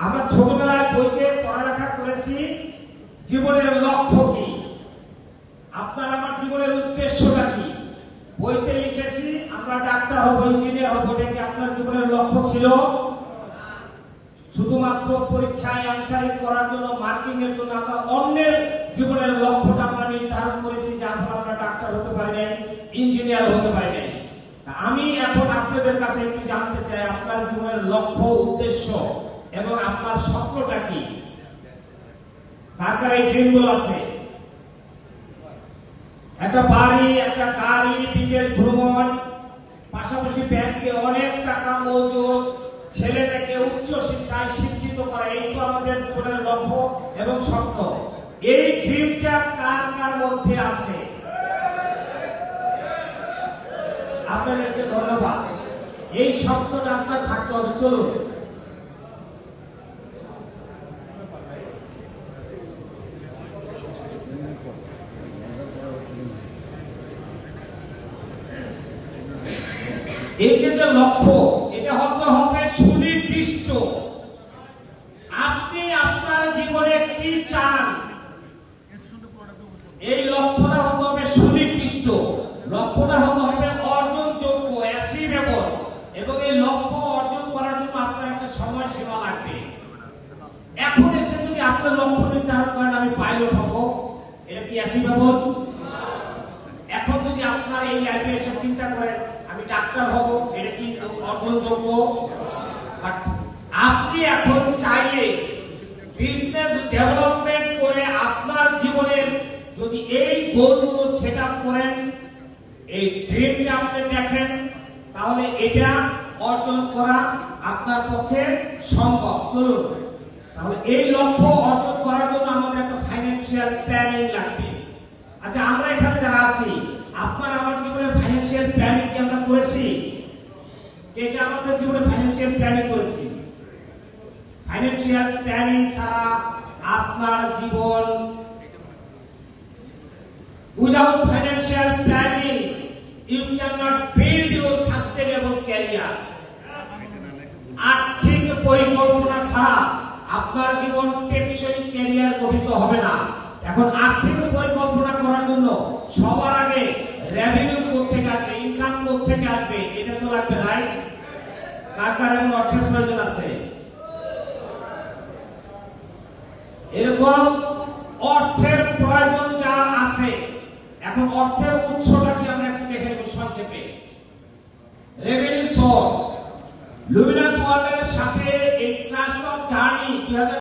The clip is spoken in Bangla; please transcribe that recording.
আমরা ছোটবেলায় বইতে পড়ালেখা করেছি জীবনের লক্ষ্য কি, আপনার আমার জীবনের উদ্দেশ্যটা কি। বইতে লিখেছি আমরা ডাক্তার হব, ইঞ্জিনিয়ার হব, এটা কি আপনার জীবনের লক্ষ্য ছিল? শুধুমাত্র পরীক্ষায় অ্যানসারিং করার জন্য, মার্কিং এর জন্য আমরা অন্যের জীবনের লক্ষ্যটা আমরা নির্ধারণ করেছি, যার ফলে আমরা ডাক্তার হতে পারি নাই, ইঞ্জিনিয়ার হতে পারি নাই। আমি এখন আপনাদের কাছে একটু জানতে চাই আপনার জীবনের লক্ষ্য, উদ্দেশ্য এবং আপনার স্বপ্নটা কি। কার কার এই ড্রিমগুলো আছে? একটা বাড়ি, একটা গাড়ি, বিদেশ ভ্রমণ, পাশাপাশি ব্যাংকে অনেক টাকা মজুদ, ছেলেটাকে উচ্চ শিক্ষায় শিক্ষিত করা, এই তো আমাদের জীবনের লক্ষ্য এবং স্বপ্ন। এই ড্রিমটা কার কার মধ্যে আছে? আপনাদেরকে ধন্যবাদ। এই স্বপ্নটা আপনার থাকতে হবে। চলুন, এই যে লক্ষ্য, এটা হতে হবে সুনির্দিষ্ট। আপনি আপনার জীবনে কি চান, এই লক্ষ্যটা হতে হবে সুনির্দিষ্ট। লক্ষ্যটা হতে হবে অর্জনযোগ্য, অ্যাচিভেবল, এবং এই লক্ষ্য অর্জন করার জন্য আপনার একটা সময়সীমা লাগবে। এখন এসে যদি আপনার লক্ষ্য নির্ধারণ করেন আমি পাইলট হব, এটা কি অ্যাচিভেবল? এখন যদি আপনার এই লাইফে এসে চিন্তা করেন আমি ডাক্তার হব, এটা কি অর্জনযোগ্য? আপনি এখন চাইলে বিজনেস ডেভেলপমেন্ট করে আপনার জীবনের যদি এই গোলগুলো সেট আপ করেন, এই ড্রিমটা আপনি দেখেন, তাহলে এটা অর্জন করা আপনার পক্ষে সম্ভব। চলুন, তাহলে এই লক্ষ্য অর্জন করার জন্য আমাদের একটা ফাইন্যান্সিয়াল প্ল্যানিং লাগবে। আচ্ছা, আমরা এখানে যারা আছি, আপনার আমার জীবনে ফাইন্যান্সিয়াল প্ল্যানিং কি আমরা করেছি? কে কে আমাদের জীবনে ফাইন্যান্সিয়াল প্ল্যানিং করেছি? ফাইন্যান্সিয়াল প্ল্যানিং ছাড়া আপনার জীবন, without financial planning you can not build your sustainable career. আর্থিক পরিকল্পনা ছাড়া আপনার জীবন টেকসই ক্যারিয়ার গঠিত হবে না। এখন আর্থিক পরিকল্পনা করার জন্য সবার আগে রেভিনিউ কোত্থেকে আসবে, ইনকাম কোত্থেকে আসবে, এটা তো লাগবে, রাইট? কার কার এমন অর্থের প্রয়োজন আছে? এরকম অর্থের প্রয়োজন যার আছে, এখন অর্থের উৎসটা কি আমরা একটু দেখে নেব সংক্ষেপে। রেভিনিউ সোর্স, লুমিনাস ওয়ার্ল্ডের সাথে এই ট্রাস্ট অফ জার্নি 2000